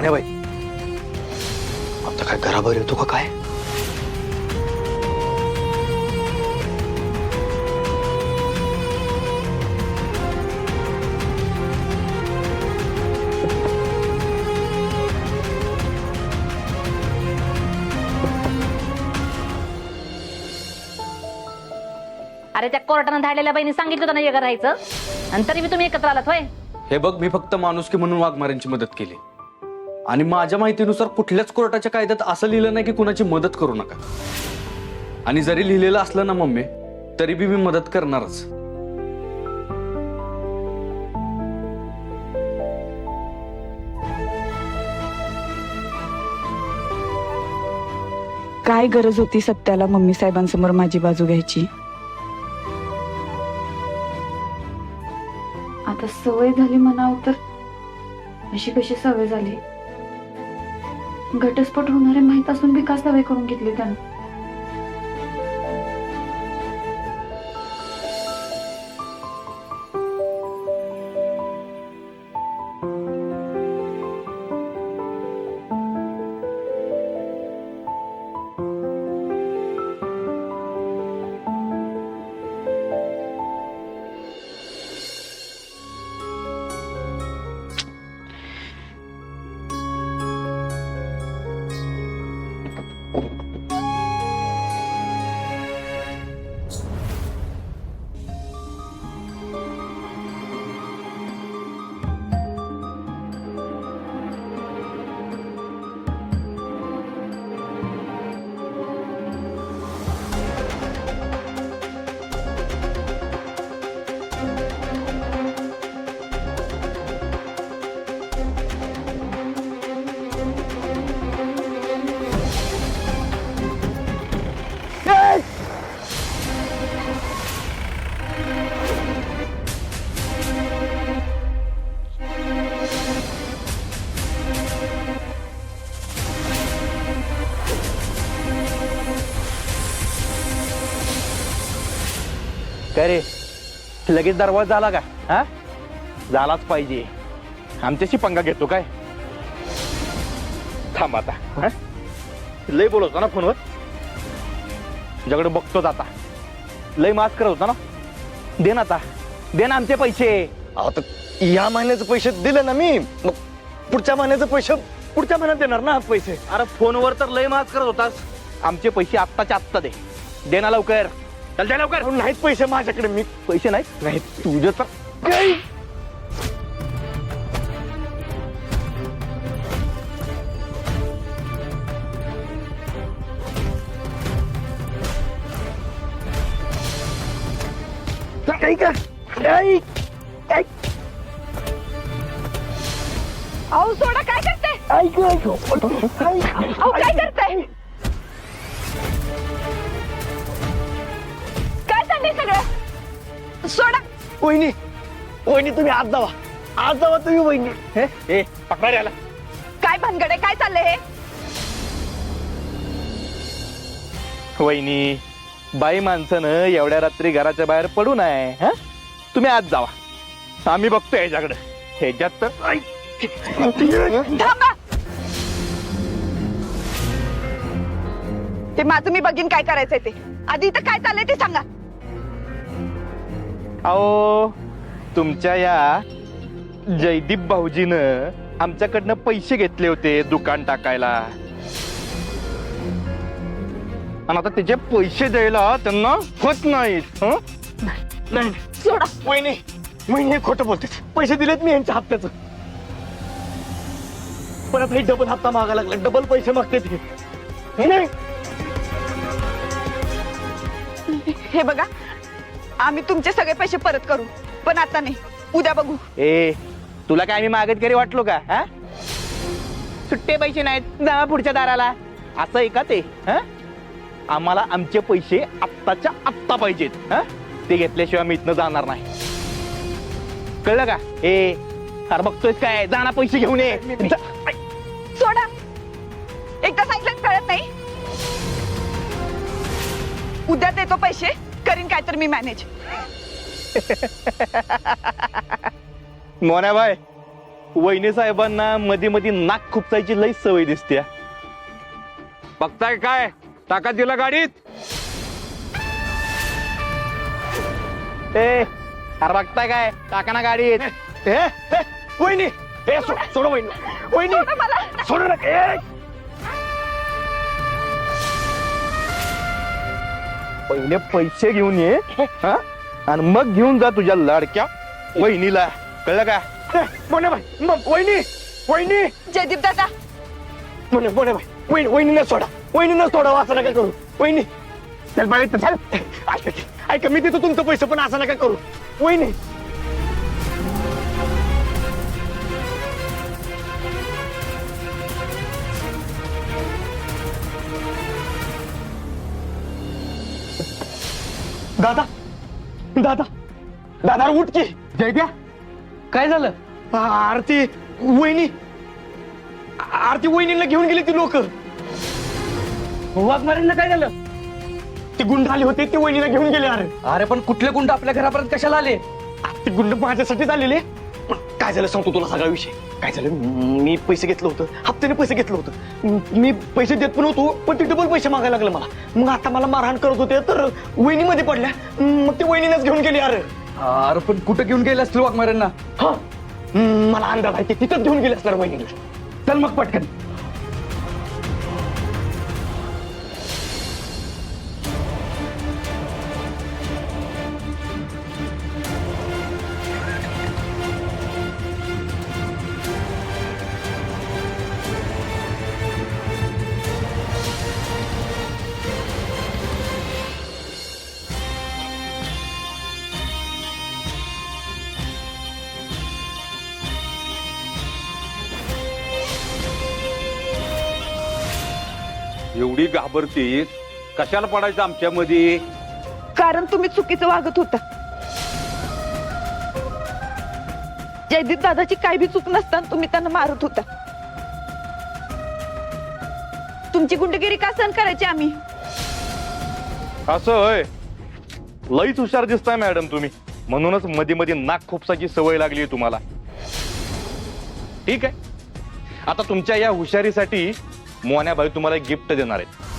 अरे बाई आता काय घराबाहेर येतो का काय? अरे त्या कोर्टानं धाडलेल्या बहिणी सांगितलं होतं ना हे करायचं आणि तरी तुम्ही एकत्र आलात होय. हे बघ, मी फक्त माणुसकी म्हणून वाघमाऱ्यांची मदत केली आणि माझ्या माहितीनुसार कुठल्याच कोर्टाच्या कायद्यात असं लिहिलं नाही की कुणाची मदत करू नका. आणि जरी लिहिलेलं असलं ना मम्मी, तरी बी मी मदत करणारच. काय गरज होती सत्याला मम्मी साहेबांसमोर माझी बाजू घ्यायची? आता सवय झाली म्हणावं तर अशी कशी सवय झाली? घटस्फोट होणारे माहित असून बी का सवय करून घेतली त्यानं? काय रे, लगेच दरवाजा झाला का? हा, झालाच पाहिजे. आमच्याशी पंगा घेतो काय? थांब आता. हा? लय बोलवतो ना फोनवर, तुझ्याकडे बघतोच आता. लय मास्क करत होता ना. दे ना आता, दे ना आमचे पैसे. आता या महिन्याचे पैसे दिले ना मी, मग पुढच्या महिन्याचे पैसे पुढच्या महिन्यात देणार ना पैसे. अरे फोनवर तर लय मास्क करत होतास. आमचे पैसे आत्ताच्या आत्ता दे. दे ना लवकर. चल दे लवकर. नाहीत पैसे माझ्याकडे. मी पैसे नाहीत. नाहीत. तुझे तर काय? अहो सोडा, काय करते? अहो काय करताय? काय चाललंय सगळं? सोडा. वहिनी वहिनी तुम्ही आज जावा, आज जावा तुम्ही वहिनी. ए पकडा रे याला. काय भानगड आहे? काय चाललंय हे? वहिनी, बाई माणसानं एवढ्या रात्री घराच्या बाहेर पडू नये. हा, तुम्ही आज जावा. आम्ही बघतो ह्याच्याकडे. ह्याच्यात तर थांबा. ते माझं मी बघीन काय करायचंय ते. आधी इथं काय चाललंय ते सांगा. अहो, तुमच्या या जयदीप भाऊजीनं आमच्याकडनं पैसे घेतले होते दुकान टाकायला, आणि आता त्याचे पैसे द्यायला त्यांना होत नाहीत. नाही सोडा. वहिनी वहिनी हे खोटं बोलते. पैसे दिलेत मी यांच्या हप्त्याचं, पण आता हे डबल हप्ता मागा लागला. डबल पैसे मागते ते. नाही हे बघा, आम्ही तुमचे सगळे पैसे परत करू, पण आता नाही, उद्या बघू. ए, तुला काय आम्ही मागत करी वाटलो का? हा, सुट्टे पैसे नाहीत, जा पुढच्या दाराला. असं आहे का ते? हा, आम्हाला आमचे पैसे आत्ताच्या आत्ता पाहिजेत. हा, ते घेतल्याशिवाय मी इथनं जाणार नाही. कळलं का? ए, अरे बघतोय काय? जाणार पैसे घेऊन ये. सोडा. एकदा सांगितलं कळत नाही. उद्या देतो पैसे, करीन काय तर मी मॅनेज. मोन्या बाय, वहिनी साहेबांना मध्ये मध्ये नाक खुपसायची लई सवय दिसते. बघताय काय टाका दिला गाडीत. ए अरे बघताय काय टाका ना गाडीत. वहिनी सोड वहिनी वहिनी सोड ना. पहिले पैसे घेऊन ये हा? आणि मग घेऊन जा तुझ्या लाडक्या वहिनीला. कळलं का? वहिनी जयदीप दादा वहिनी न सोडा असं नका करू. वहिनी चल बाई चल. ऐका मी देतो तुमचं पैसे पण असं नका करू. वहिनी दादा दादा दादा उठ की. जयद्या काय झालं? आरती वहिनीला घेऊन गेली ती लोक. वाघमारेंना काय झालं? ते गुंड आले होते ते वहिनीला घेऊन गेले. अरे पण कुठले गुंड आपल्या घरापर्यंत कशाला आले? ते गुंड माझ्यासाठीच आलेले. काय झालं सांगतो तुला सगळा विषय. काय झालं, मी पैसे घेतलं होतं, हप्त्याने पैसे घेतलं होतं. मी पैसे देत पण होतो पण ते डबल पैसे मागायला लागले मला. मग आता मला मारहाण करत होते तर वहिनीमध्ये पडल्या. मग ते वहिनीलाच घेऊन गेले. अरे पण कुठं घेऊन गेले असतील वाघमारेंना? हा मला अंदाज आहे ते तिथंच घेऊन गेले असणार वहिनीला. चल मग पटकन. एवढी घाबरतीस कशाला पडायचं आमच्यामध्ये? कारण तुम्ही चुकीचं वागत होता. जयदीप दादाची काही बी चूक नसताना तुम्ही त्यांना मारत होता. तुमची गुंडगिरी का सहन करायची आम्ही? असं होय. लईच हुशार दिसताय मॅडम तुम्ही. म्हणूनच मध्ये मध्ये नाक खुपसाची सवय लागली तुम्हाला. ठीक आहे, आता तुमच्या या हुशारीसाठी मोन्याबाई तुम्हाला गिफ्ट देणार आहेत.